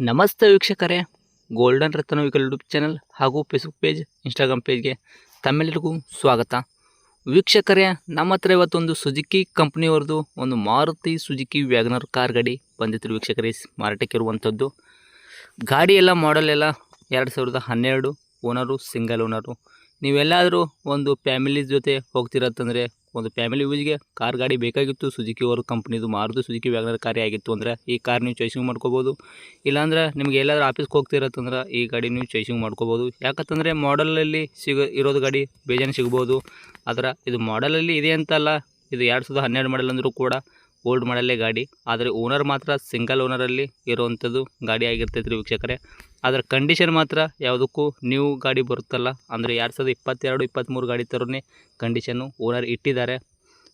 ನಮಸ್ತೆ ವೀಕ್ಷಕರೇ, ಗೋಲ್ಡನ್ ರತ್ನ vehicle YouTube channel ಹಾಗೂ ಫೇಸ್ಬುಕ್ ಪೇಜ್, ಇನ್ಸ್ಟಾಗ್ರಾಮ್ ಪೇಜ್ಗೆ ತಮ್ಮೆಲ್ಲರಿಗೂ ಸ್ವಾಗತ. ವೀಕ್ಷಕರೇ, ನಮ್ಮ ಹತ್ರ ಇವತ್ತೊಂದು ಸುಜುಕಿ ಕಂಪ್ನಿಯವ್ರದ್ದು ಒಂದು ಮಾರುತಿ ಸುಜುಕಿ ವ್ಯಾಗನರ್ ಕಾರ್ ಗಾಡಿ ಬಂದಿತ್ತು ವೀಕ್ಷಕರೇ. ಮಾರಾಟಕ್ಕೆ ಇರುವಂಥದ್ದು ಗಾಡಿ ಎಲ್ಲ ಮಾಡೆಲ್ ಎಲ್ಲ 2012, ಓನರು ಸಿಂಗಲ್ ಓನರು. ನೀವೆಲ್ಲಾದರೂ ಒಂದು ಫ್ಯಾಮಿಲಿ ಜೊತೆ ಹೋಗ್ತಿರತ್ತಂದರೆ, ಒಂದು ಫ್ಯಾಮಿಲಿ ಯೂಸ್ಗೆ ಕಾರ್ ಗಾಡಿ ಬೇಕಾಗಿತ್ತು, ಸುಜುಕಿ ಅವ್ರ ಕಂಪ್ನಿದು ಮಾರುತಿ ಸುಜುಕಿ ವ್ಯಾಗನರ್ ಕಾರ್ ಆಗಿತ್ತು ಅಂದರೆ ಈ ಕಾರ್ ನೀವು ಚಾಯ್ಸಿಂಗ್ ಮಾಡ್ಕೋಬೋದು. ಇಲ್ಲಾಂದ್ರೆ ನಿಮ್ಗೆ ಎಲ್ಲಾದರೂ ಆಫೀಸ್ಗೆ ಹೋಗ್ತಿರತ್ತಂದ್ರೆ ಈ ಗಾಡಿ ನೀವು ಚಾಯ್ಸಿಂಗ್ ಮಾಡ್ಕೋಬೋದು. ಯಾಕಂತಂದರೆ ಮಾಡಲಲ್ಲಿ ಇರೋದು ಗಾಡಿ ಬೇಜಾನ್ ಸಿಗ್ಬೋದು. ಆದರೆ ಇದು ಮಾಡಲಲ್ಲಿ ಇದೆ ಅಂತಲ್ಲ, ಇದು 2012 ಮಾಡಲ್ ಅಂದರೂ ಕೂಡ ಓಲ್ಡ್ ಮಾಡಲ್ಲೇ ಗಾಡಿ. ಆದರೆ ಓನರ್ ಮಾತ್ರ ಸಿಂಗಲ್ ಓನರಲ್ಲಿ ಇರುವಂಥದ್ದು ಗಾಡಿ ಆಗಿರ್ತೈತೆ ರೀ ವೀಕ್ಷಕರೇ. ಅದರ ಕಂಡೀಷನ್ ಮಾತ್ರ ಯಾವುದಕ್ಕೂ ನ್ಯೂ ಗಾಡಿ ಬರುತ್ತಲ್ಲ, ಅಂದರೆ 2022, 23 ಗಾಡಿ ಥರನೇ ಕಂಡೀಷನ್ನು ಓನರ್ ಇಟ್ಟಿದ್ದಾರೆ.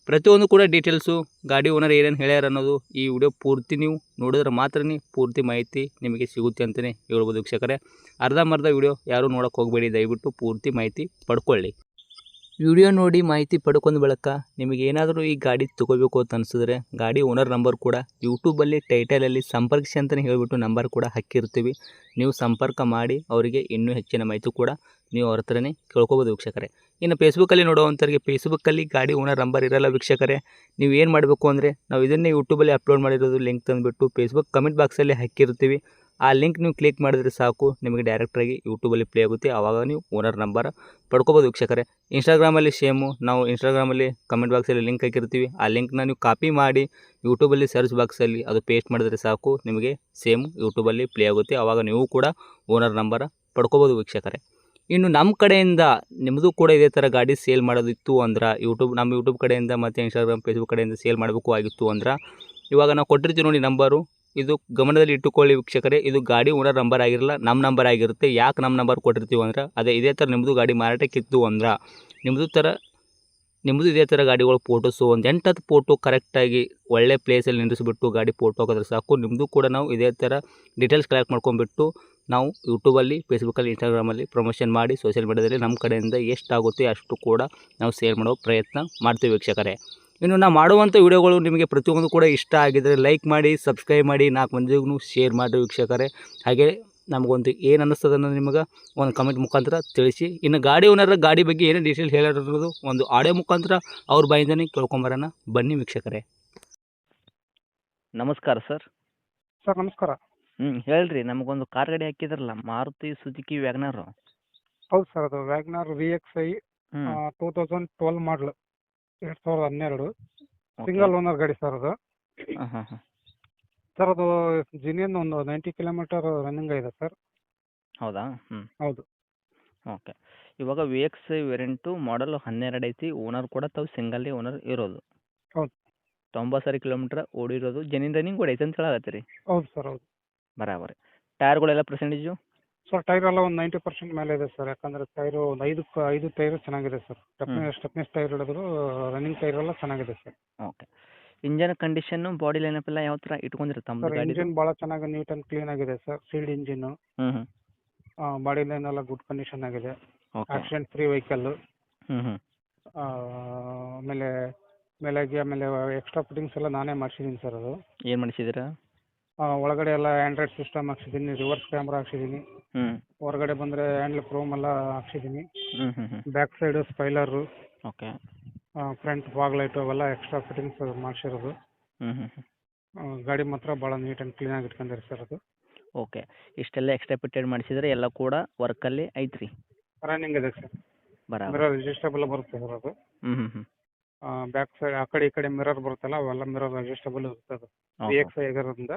ಪ್ರತಿಯೊಂದು ಕೂಡ ಡೀಟೇಲ್ಸು ಗಾಡಿ ಓನರ್ ಏನೇನು ಹೇಳ್ಯಾರ ಅನ್ನೋದು ಈ ವಿಡಿಯೋ ಪೂರ್ತಿ ನೀವು ನೋಡಿದ್ರೆ ಮಾತ್ರ ಪೂರ್ತಿ ಮಾಹಿತಿ ನಿಮಗೆ ಸಿಗುತ್ತೆ ಅಂತಲೇ ಹೇಳ್ಬೋದು ವೀಕ್ಷಕರೇ. ಅರ್ಧಂಬರ್ಧ ವಿಡಿಯೋ ಯಾರೂ ನೋಡೋಕೆ ಹೋಗಬೇಡಿ, ದಯವಿಟ್ಟು ಪೂರ್ತಿ ಮಾಹಿತಿ ಪಡ್ಕೊಳ್ಳಿ. ವಿಡಿಯೋ ನೋಡಿ ಮಾಹಿತಿ ಪಡ್ಕೊಂಡ ಬಳಿಕ ನಿಮಗೆ ಏನಾದರೂ ಈ ಗಾಡಿ ತೊಗೋಬೇಕು ಅಂತ ಅನಿಸಿದ್ರೆ ಗಾಡಿ ಓನರ್ ನಂಬರ್ ಕೂಡ ಯೂಟ್ಯೂಬಲ್ಲಿ ಟೈಟಲಲ್ಲಿ ಸಂಪರ್ಕಿಸಿ ಅಂತಲೇ ಹೇಳಿಬಿಟ್ಟು ನಂಬರ್ ಕೂಡ ಹಾಕಿರ್ತೀವಿ. ನೀವು ಸಂಪರ್ಕ ಮಾಡಿ ಅವರಿಗೆ ಇನ್ನೂ ಹೆಚ್ಚಿನ ಮಾಹಿತಿ ಕೂಡ ನೀವು ಅವ್ರ ಹತ್ರನೇ ಕೇಳ್ಕೊಬೋದು ವೀಕ್ಷಕರೇ. ಇನ್ನು ಫೇಸ್ಬುಕ್ಕಲ್ಲಿ ನೋಡುವಂಥವ್ರಿಗೆ ಫೇಸ್ಬುಕ್ಕಲ್ಲಿ ಗಾಡಿ ಓನರ್ ನಂಬರ್ ಇರಲ್ಲ ವೀಕ್ಷಕರೇ. ನೀವು ಏನು ಮಾಡಬೇಕು ಅಂದರೆ, ನಾವು ಇದನ್ನೇ ಯೂಟ್ಯೂಬಲ್ಲಿ ಅಪ್ಲೋಡ್ ಮಾಡಿರೋದು ಲಿಂಕ್ ತಂದುಬಿಟ್ಟು ಫೇಸ್ಬುಕ್ ಕಮೆಂಟ್ ಬಾಕ್ಸಲ್ಲಿ ಹಾಕಿರ್ತೀವಿ. ಆ ಲಿಂಕ್ ನೀವು ಕ್ಲಿಕ್ ಮಾಡಿದ್ರೆ ಸಾಕು, ನಿಮಗೆ ಡೈರೆಕ್ಟಾಗಿ ಯೂಟ್ಯೂಬಲ್ಲಿ ಪ್ಲೇ ಆಗುತ್ತೆ. ಆವಾಗ ನೀವು ಓನರ್ ನಂಬರ್ ಪಡ್ಕೋಬೋದು ವೀಕ್ಷಕರೇ. ಇನ್ಸ್ಟಾಗ್ರಾಮಲ್ಲಿ ಸೇಮು, ನಾವು ಇನ್ಸ್ಟಾಗ್ರಾಮಲ್ಲಿ ಕಮೆಂಟ್ ಬಾಕ್ಸಲ್ಲಿ ಲಿಂಕ್ ಹಾಕಿರ್ತೀವಿ. ಆ ಲಿಂಕ್ನ ನೀವು ಕಾಪಿ ಮಾಡಿ ಯೂಟ್ಯೂಬಲ್ಲಿ ಸರ್ಚ್ ಬಾಕ್ಸಲ್ಲಿ ಅದು ಪೇಸ್ಟ್ ಮಾಡಿದ್ರೆ ಸಾಕು, ನಿಮಗೆ ಸೇಮ್ ಯೂಟ್ಯೂಬಲ್ಲಿ ಪ್ಲೇ ಆಗುತ್ತೆ. ಆವಾಗ ನೀವು ಕೂಡ ಓನರ್ ನಂಬರ್ ಪಡ್ಕೋಬೋದು ವೀಕ್ಷಕರೇ. ಇನ್ನು ನಮ್ಮ ಕಡೆಯಿಂದ ನಿಮ್ಮದು ಕೂಡ ಇದೇ ಥರ ಗಾಡಿ ಸೇಲ್ ಮಾಡೋದಿತ್ತು ಅಂದ್ರೆ, ನಮ್ಮ ಯೂಟ್ಯೂಬ್ ಕಡೆಯಿಂದ ಮತ್ತು ಇನ್ಸ್ಟಾಗ್ರಾಮ್ ಫೇಸ್ಬುಕ್ ಕಡೆಯಿಂದ ಸೇಲ್ ಮಾಡಬೇಕು ಆಗಿತ್ತು ಅಂದ್ರೆ, ಇವಾಗ ನಾವು ಕೊಟ್ಟಿರ್ತೀವಿ ನೋಡಿ ನಂಬರು, ಇದು ಗಮನದಲ್ಲಿ ಇಟ್ಟುಕೊಳ್ಳಿ ವೀಕ್ಷಕರೇ. ಇದು ಗಾಡಿ ಓನರ್ ನಂಬರ್ ಆಗಿರಲ್ಲ, ನಮ್ಮ ನಂಬರ್ ಆಗಿರುತ್ತೆ. ಯಾಕೆ ನಮ್ಮ ನಂಬರ್ ಕೊಟ್ಟಿರ್ತೀವಿ ಅಂದ್ರೆ, ಇದೇ ಥರ ನಿಮ್ಮದು ಗಾಡಿ ಮಾರಾಟಕ್ಕಿತ್ತು ಅಂದ್ರೆ, ನಿಮ್ಮದು ಇದೇ ಥರ ಗಾಡಿಗಳು ಫೋಟೋಸು ಒಂದು 8-10 ಫೋಟೋ ಕರೆಕ್ಟಾಗಿ ಒಳ್ಳೆ ಪ್ಲೇಸಲ್ಲಿ ನಿಲ್ಲಿಸ್ಬಿಟ್ಟು ಗಾಡಿ ಫೋಟೋ ಹಾಕಿದ್ರೆ ಸಾಕು, ನಿಮ್ಮದು ಕೂಡ ನಾವು ಇದೇ ಥರ ಡೀಟೇಲ್ಸ್ ಕಲೆಕ್ಟ್ ಮಾಡ್ಕೊಂಡ್ಬಿಟ್ಟು ನಾವು ಯೂಟ್ಯೂಬಲ್ಲಿ, ಫೇಸ್ಬುಕ್ಕಲ್ಲಿ, ಇನ್ಸ್ಟಾಗ್ರಾಮಲ್ಲಿ ಪ್ರಮೋಷನ್ ಮಾಡಿ ಸೋಷಿಯಲ್ ಮೀಡಿಯಾದಲ್ಲಿ ನಮ್ಮ ಕಡೆಯಿಂದ ಎಷ್ಟಾಗುತ್ತೆ ಅಷ್ಟು ಕೂಡ ನಾವು ಸೇಲ್ ಮಾಡೋ ಪ್ರಯತ್ನ ಮಾಡ್ತೀವಿ ವೀಕ್ಷಕರೇ. ಇನ್ನು ನಾವು ಮಾಡುವಂಥ ವಿಡಿಯೋಗಳು ನಿಮಗೆ ಪ್ರತಿಯೊಂದು ಕೂಡ ಇಷ್ಟ ಆಗಿದ್ದರೆ ಲೈಕ್ ಮಾಡಿ, ಸಬ್ಸ್ಕ್ರೈಬ್ ಮಾಡಿ, 4 ಮಂದಿಗೂ ಶೇರ್ ಮಾಡಿ ವೀಕ್ಷಕರೇ. ಹಾಗೆ ನಮಗೊಂದು ಏನು ಅನ್ನಿಸ್ತದೆ ಅನ್ನೋದು ನಿಮಗೆ ಒಂದು ಕಮೆಂಟ್ ಮುಖಾಂತರ ತಿಳಿಸಿ. ಇನ್ನು ಗಾಡಿ ಓನರ್ ಗಾಡಿ ಬಗ್ಗೆ ಏನೇ ಡೀಟೇಲ್ಸ್ ಹೇಳಿರೋದು ಒಂದು ಆಡಿಯೋ ಮುಖಾಂತರ ಅವ್ರ ಬಾಯಿಂದನೇ ಕೇಳ್ಕೊಂಬರೋಣ, ಬನ್ನಿ ವೀಕ್ಷಕರೇ. ನಮಸ್ಕಾರ ಸರ್. ಸರ್ ನಮಸ್ಕಾರ. ಹೇಳ್ರಿ, ನಮಗೊಂದು ಕಾರ್ ಗಾಡಿ ಹಾಕಿದ್ರಲ್ಲ, ಮಾರುತಿ ಸುಜುಕಿ ವ್ಯಾಗನರ್. ಹೌದು ಸರ್, ಅದು ವ್ಯಾಗ್ನಾರ್ VXI 2012 ಮಾಡಲ್, 2012 ಸಿಂಗಲ್ ಓನರ್ ಗಾಡಿ ಸರ್ ಅದು. ಸರ್ ಅದು ಜಿನಿಯನ್ ಒಂದು 90 ಕಿಲೋಮೀಟರ್ ರನ್ನಿಂಗ್ ಇದೆ ಸರ್. ಹೌದಾ? ಹೌದು. ಓಕೆ. ಇವಾಗ VXI ವೇರಿಯಂಟು ಮಾಡಲ್ 12 ಐತಿ. ಓನರ್ ಕೂಡ ತಾವು ಸಿಂಗಲ್ ಓನರ್ ಇರೋದು. ಹೌದು. 90,000 ಕಿಲೋಮೀಟ್ರ್ ಓಡಿರೋದು. ಜೆನ್ಯೂನ್ ರನ್ನಿಂಗ್ ಕೂಡ ಐತೆ ಅಂತ ಹೇಳಾಕತ್ತೀರಿ? ಹೌದು ಸರ್, ಹೌದು. ಬರಾಬರಿ. ಟೈರ್ಗಳೆಲ್ಲ ಪರ್ಸೆಂಟೇಜು? ಸರ್ ಟೈರ್ ಎಲ್ಲ ಒಂದು 90% ಮೇಲೆ ಇದೆ ಸರ್. ಯಾಕಂದರೆ ಟೈರು ಒಂದು 5 ಟೈರು ಚೆನ್ನಾಗಿದೆ ಸರ್. ಸ್ಟೆಪ್ನೆಸ್ ಟೈರ್ ಹಿಡಿದ್ರು ರನ್ನಿಂಗ್ ಟೈರ್ ಎಲ್ಲ ಚೆನ್ನಾಗಿದೆ sir. Okay. Engine condition, body lineup ಎಲ್ಲ ಯಾವ ಥರ ಇಟ್ಕೊಂಡಿರಿ ತಮ್ಮ ಸರ್ ಗಾಡಿ? ಇಂಜಿನ್ ಭಾಳ ಚೆನ್ನಾಗಿ ನೀಟ್ ಆ್ಯಂಡ್ ಕ್ಲೀನ್ ಆಗಿದೆ sir. Sealed engine, body line ಎಲ್ಲ ಗುಡ್ ಕಂಡೀಷನ್ ಆಗಿದೆ. Accident free vehicle. ಆಮೇಲೆ ಎಕ್ಸ್ಟ್ರಾ ಫಿಟ್ಟಿಂಗ್ಸ್ ಎಲ್ಲ ನಾನೇ ಮಾಡಿಸಿದ್ದೀನಿ ಸರ್. ಅದು ಏನು ಮಾಡಿಸಿದ್ದೀರಾ? ಒಳಗಡೆ ಎಲ್ಲ ಆಂಡ್ರಾಯ್ಡ್ ಸಿಸ್ಟಮ್ ಹಾಕ್ಸಿದ್ದೀನಿ, ರಿವರ್ಸ್ ಕ್ಯಾಮ್ರಾ ಹಾಕ್ಸಿದ್ದೀನಿ, ಹೊರಗಡೆ ಬಂದರೆ ಹ್ಯಾಂಡ್ಲ್ ಕ್ರೋಮ್ ಎಲ್ಲ ಹಾಕ್ಸಿದ್ದೀನಿ, back side spoiler, okay, front fog light ಅವೆಲ್ಲ ಎಕ್ಸ್ಟ್ರಾ ಫಿಟ್ಟಿಂಗ್ಸ್ ಮಾಡಿಸಿರೋದು. ಗಾಡಿ ಮಾತ್ರ ಭಾಳ ನೀಟ್ ಆ್ಯಂಡ್ ಕ್ಲೀನ್ ಆಗಿ ಇಟ್ಕೊಂಡಿರಿ ಸರ್. ಅದು ಓಕೆ. ಇಷ್ಟೆಲ್ಲ ಎಕ್ಸ್ಟ್ರಾ ಫಿಟ್ಟೆಡ್ ಮಾಡಿಸಿದ್ರೆ ಎಲ್ಲ ಕೂಡ ವರ್ಕಲ್ಲಿ ಐತ್ರಿ? ರನ್ನಿಂಗ್ ಇದೆ ಸರ್. ಬರಾಬರ್. ಮಿರರ್ ಅಡ್ಜಸ್ಟಬಲ್ ಬರುತ್ತೆ ಸರ್ ಅದು. ಬ್ಯಾಕ್ ಸೈಡ್ ಆ ಕಡೆ ಈ ಕಡೆ ಮಿರರ್ ಬರುತ್ತಲ್ಲ, ಅವೆಲ್ಲ ಮಿರರ್ ಅಡ್ಜಸ್ಟಬಲ್ ಇರುತ್ತೆ. ಅದು VXI ಆಗಿರೋದ್ರಿಂದ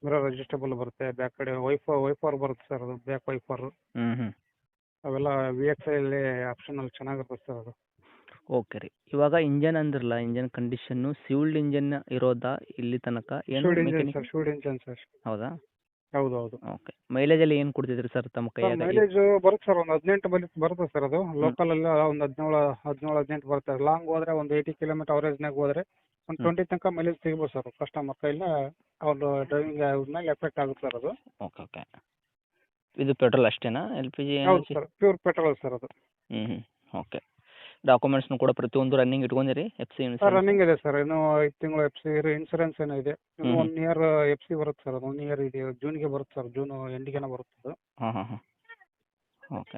ಮಿರರ್ ಅಡ್ಜಸ್ಟಬಲ್ ಬರುತ್ತೆ. ಬ್ಯಾಕ್ ಕಡೆ ವೈಫರ್ ಬರುತ್ತೆ ಸರ್, ಅದು ಬ್ಯಾಕ್ ವೈಫರ್. ಅವೆಲ್ಲ VXI ಅಲ್ಲಿ ಆಪ್ಷನಲ್ಲಿ ಚೆನ್ನಾಗಿರುತ್ತೆ ಸರ್ ಅದು. ಓಕೆ ರೀ. ಇವಾಗ ಇಂಜನ್ ಅಂದ್ರಲ್ಲ, ಇಂಜನ್ ಕಂಡೀಷನ್ನು ಸಿವಿಲ್ಡ್ ಇಂಜನ್ ಇರೋದಾ ಇಲ್ಲಿ ತನಕ? Should engine sir. ಹೌದಾ? ಹೌದು ಹೌದು. ಓಕೆ. ಮೈಲೇಜಲ್ಲಿ ಏನು ಕೊಡ್ತಿದ್ರಿ ಸರ್ ತಮ್ಮ ಕೈಯಾಗ? ಮೈಲೇಜ್ ಬರುತ್ತೆ ಸರ್, ಒಂದು 18 ಬರುತ್ತೆ ಸರ್. ಅದು ಲೋಕಲ್ ಎಲ್ಲ ಒಂದು 17-18 ಬರುತ್ತೆ. ಲಾಂಗ್ ಹೋದ್ರೆ ಒಂದು 80 ಕಿಲೋಮೀಟರ್ ಅವರೇಜ್ನಾಗ ಹೋದ್ರೆ ಒಂದು 20 ತನಕ ಮೈಲೇಜ್ ಸಿಗ್ಬೋದು ಸರ್. ಕಸ್ಟಮರ್ ಕೈಯಿಂದ ಅವ್ರ ಡ್ರೈವಿಂಗ್ ಮೇಲೆ ಎಫೆಕ್ಟ್ ಆಗುತ್ತೆ ಸರ್ ಅದು. Okay okay. ಇದು ಪೆಟ್ರೋಲ್ ಅಷ್ಟೇನಾ? LPG? ಹೌದು ಸರ್, ಪ್ಯೂರ್ ಪೆಟ್ರೋಲ್ ಸರ್ ಅದು. ಓಕೆ. ಡಾಕ್ಯುಮೆಂಟ್ಸ್ನು ಕೂಡ ಪ್ರತಿಯೊಂದು ರನ್ನಿಂಗ್ ಇಟ್ಕೊಂಡಿರಿ F C sir insurance? Running ಇದೆ ಸರ್, ಇನ್ನೂ 5 ತಿಂಗಳು ಎಫ್ ಸಿ ಇನ್ಸೂರೆನ್ಸ್ ಏನೋ ಇದೆ, ಇನ್ನು ಹ್ಮ್. 1 ಇಯರ್ ಎಫ್ ಸಿ ಬರುತ್ತೆ ಸರ್, ಅದು 1 ಇಯರ್ ಇದೆ, ಜೂನ್ಗೆ ಬರುತ್ತೆ ಸರ್, ಜೂನ್ ಎಂಡಿಗೆನ ಬರುತ್ತೆ ಅದು. ಹಾಂ ಹಾಂ ಹಾಂ ಓಕೆ.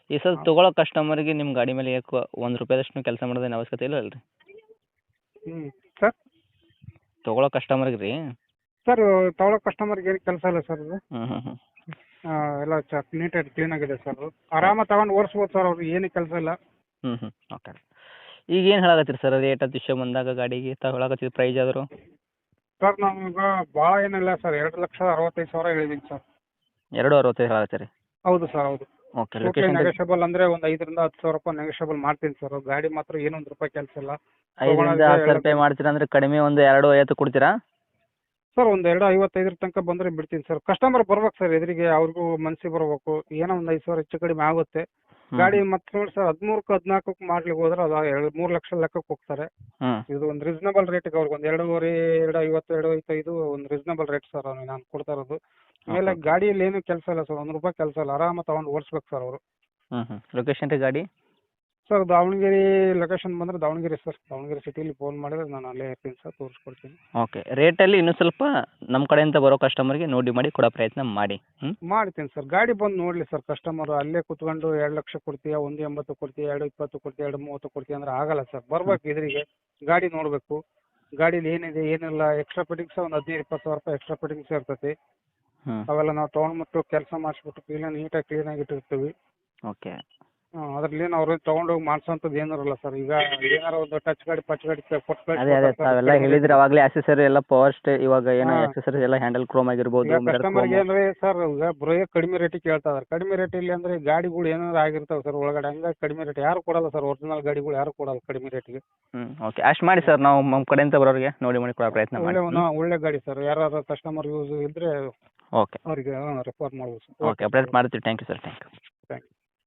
ಈ ಸಲ ತೊಗೊಳ್ಳೋ ಕಸ್ಟಮರ್ಗೆ ನಿಮ್ಮ ಗಾಡಿ ಮೇಲೆ ಒಂದು ರೂಪಾಯಿದಷ್ಟು ಕೆಲಸ ಮಾಡೋದೇನು ಅವಶ್ಯಕತೆ ಇಲ್ಲ ಅಲ್ರಿ? ಸರ್ ತೊಗೊಳ್ಳೋ ಕಸ್ಟಮರ್ಗೆ ರೀ? ಸರ್ ತಗೊಳ್ಳೋ ಕಸ್ಟಮರ್ಗೆ ಏನು ಕೆಲಸ ಇಲ್ಲ ಸರ್ ಅದು, ಹ್ಞೂ ಹ್ಞೂ ಹ್ಞೂ ಎಲ್ಲ ನೀಟಾಗಿ ಕ್ಲೀನಾಗಿದೆ ಸರ್, ಅದು ಆರಾಮಾಗಿ ತಗೊಂಡು ಓಡಿಸ್ಬೋದು ಸರ್, ಅವ್ರಿಗೆ ಏನು ಕೆಲಸ ಇಲ್ಲ. ಹ್ಞೂ ಹ್ಞೂ ಓಕೆ. ಈಗ ಏನು ಹೇಳಕತ್ತೀರಿ ಸರ್ ರೇಟ್ ಅದು ವಿಷಯ ಬಂದಾಗ ಗಾಡಿಗೆ ತಗೊಳಕತ್ತಿದ್ದು ಪ್ರೈಸ್ ಆದರೂ? ಸರ್ ನಮ್ಗೆ ಭಾಳ ಏನಿಲ್ಲ ಸರ್, 2,65,000 ಹೇಳಿದ್ದೀನಿ ಸರ್. 2.65 ಹೇಳಕತ್ತೀರಿ? ಹೌದು ಸರ್, ಹೌದು. ಓಕೆ. ಟೋಟಲಿ ಲೊಕೇಶನ್ ನೆಗೋಷಿಯಬಲ್ ಅಂದರೆ ಒಂದು 5,000 ರಿಂದ 10,000 ರೂಪಾಯಿ ನೆಗೋಷಿಯಬಲ್ ಮಾಡ್ತೀನಿ ಸರ್, ಗಾಡಿ ಮಾತ್ರ ಏನೂ ರೂಪಾಯಿ ಕೆಲಸ ಇಲ್ಲ. 5,000 ರಿಂದ 10,000 ರೂಪಾಯಿ ಮಾಡ್ತೀರಾ ಅಂದರೆ ಕಡಿಮೆ ಒಂದು 2.50 ಕೊಡ್ತೀರಾ? ಸರ್ ಒಂದು 2,55 ತನಕ ಬಂದರೆ ಬಿಡ್ತೀನಿ ಸರ್, ಕಸ್ಟಮರ್ ಬರ್ಬೇಕು ಸರ್ ಎದುರಿಗೆ, ಅವ್ರಿಗೂ ಮನಸ್ಸಿಗೆ ಬರಬೇಕು, ಏನೋ ಒಂದು 5,000 ಹೆಚ್ಚು ಕಡಿಮೆ ಆಗುತ್ತೆ. ಗಾಡಿ ಮತ್ತೆ ನೋಡಿ ಸರ್ 13ಕ್ಕೆ 14ಕ್ಕೆ ಮಾಡ್ಲಿಕ್ಕೆ ಹೋದ್ರೆ ಅದು 3 ಲಕ್ಷ ಲೆಕ್ಕಕ್ಕೆ ಹೋಗ್ತಾರೆ. ಹ್ಞೂ ಇದು ಒಂದು ರೀಸನಬಲ್ ರೇಟಿಗೆ ಅವ್ರಿಗೆ ಒಂದು 2.5, 2.50, 2.55 ಒಂದು ರೀಸನಬಲ್ ರೇಟ್ ಸರ್ ನಾನು ಕೊಡ್ತಾ ಇರೋದು. ಆಮೇಲೆ ಗಾಡಿಯಲ್ಲಿ ಏನು ಕೆಲಸ ಇಲ್ಲ ಸರ್, 1 ರೂಪಾಯಿ ಕೆಲಸ ಇಲ್ಲ, ಆರಾಮಾಗಿ ತಗೊಂಡು ಓಡಿಸ್ಬೇಕು ಸರ್ ಅವರು. ಹ್ಞೂ ಹ್ಞೂ ಲೊಕೇಶನ್ ರೀ ಗಾಡಿ? ಸರ್ ದಾವಣಗೆರೆ ಲೊಕೇಶನ್ ಬಂದರೆ ದಾವಣಗೆರೆ ಸರ್, ದಾವಣಗೆರೆ ಸಿಟಿಲಿ ಫೋನ್ ಮಾಡಿದ್ರೆ ನಾನು ಅಲ್ಲೇ ಇರ್ತೀನಿ ಸರ್, ತೋರಿಸ್ಕೊಡ್ತೀನಿ. ಓಕೆ. ರೇಟಲ್ಲಿ ಇನ್ನೂ ಸ್ವಲ್ಪ ನಮ್ಮ ಕಡೆಯಿಂದ ಬರೋ ಕಸ್ಟಮರ್ಗೆ ನೋಡಿ ಮಾಡಿ ಕೊಡೋ ಪ್ರಯತ್ನ ಮಾಡಿ. ಮಾಡ್ತೀನಿ ಸರ್, ಗಾಡಿ ಬಂದು ನೋಡಲಿ ಸರ್ ಕಸ್ಟಮರು, ಅಲ್ಲೇ ಕುತ್ಕೊಂಡು 2 ಲಕ್ಷ ಕೊಡ್ತೀಯಾ, 1.80 ಕೊಡ್ತೀಯಾ, 2.20 ಕೊಡ್ತೀಯಾ, 2.30 ಕೊಡ್ತೀಯಾ ಅಂದ್ರೆ ಆಗಲ್ಲ ಸರ್, ಬರ್ಬೇಕು ಎದುರಿಗೆ, ಗಾಡಿ ನೋಡಬೇಕು, ಗಾಡೀಲಿ ಏನಿದೆ ಏನಿಲ್ಲ, ಎಕ್ಸ್ಟ್ರಾ ಫಿಟ್ಟಿಂಗ್ಸ್ ಒಂದು 15,000-20,000 ರೂಪಾಯಿ ಎಕ್ಸ್ಟ್ರಾ ಫಿಟ್ಟಿಂಗ್ಸ್ ಇರ್ತೈತಿ. ಅವೆಲ್ಲ ನಾವು ತೊಗೊಂಡ್ಬಿಟ್ಟು ಕೆಲಸ ಮಾಡಿಸ್ಬಿಟ್ಟು ಕ್ಲೀನಾಗಿ ಇಟ್ಟಿರ್ತೀವಿ. ಓಕೆ. ಅದ್ರಲ್ಲಿ ಏನು ಅವ್ರು ತೊಗೊಂಡೋಗಿ ಮಾಡಿಸೋಂಥದ್ದು ಏನೂ ಇರಲ್ಲ ಸರ್. ಈಗ ಏನಾರ ಒಂದು ಟಚ್ ಗಾಡಿ ಕೊಟ್ಟು ಅದೇ ತಾವೆಲ್ಲ ಹೇಳಿದ್ರೆ ಅವಾಗಲೇ ಆಕ್ಸೆಸರಿ ಎಲ್ಲ ಪವರ್ ಇವಾಗ ಏನೋ ಆಕ್ಸೆಸರೀಸ್ ಎಲ್ಲ ಹ್ಯಾಂಡಲ್ ಕ್ರೋಮ್ ಆಗಿರ್ಬೋದು. ಕಸ್ಟಮರ್ಗೆ ಅಂದ್ರೆ ಸರ್ ಈಗ ಬರೀ ಕಡಿಮೆ ರೇಟಿಗೆ ಕೇಳ್ತಾ ಇದಾರೆ. ಕಡಿಮೆ ರೇಟಲ್ಲಿ ಅಂದ್ರೆ ಗಾಡಿಗಳು ಏನಾದ್ರು ಆಗಿರ್ತಾವೆ ಸರ್ ಒಳಗಡೆ, ಹಂಗಾಗಿ ಕಡಿಮೆ ರೇಟ್ ಯಾರು ಕೊಡಲ್ಲ ಸರ್, ಒರಿಜಿನಲ್ ಗಾಡಿಗಳು ಯಾರು ಕೊಡಲ್ಲ ಕಡಿಮೆ ರೇಟಿಗೆ. ಓಕೆ. ಅಷ್ಟು ಮಾಡಿ ಸರ್, ನಾವು ನಮ್ಮ ಕಡೆಯಿಂದ ಬರೋರಿಗೆ ನೋಡಿ ಮಾಡಿ ಕೊಡೋ ಪ್ರಯತ್ನ ಮಾಡಿ. ಒಳ್ಳೆ ಗಾಡಿ ಸರ್, ಯಾರು ಕಸ್ಟಮರ್ ಯೂಸ್ ಇದ್ರೆ ಓಕೆ ಅವರಿಗೆ ರೆಫರ್ ಮಾಡ್ಬೋದು ಸರ್. ಓಕೆ. ಅಪ್ಡೇಟ್ ಮಾಡ್ತೀವಿ. Thank you sir. Thank you.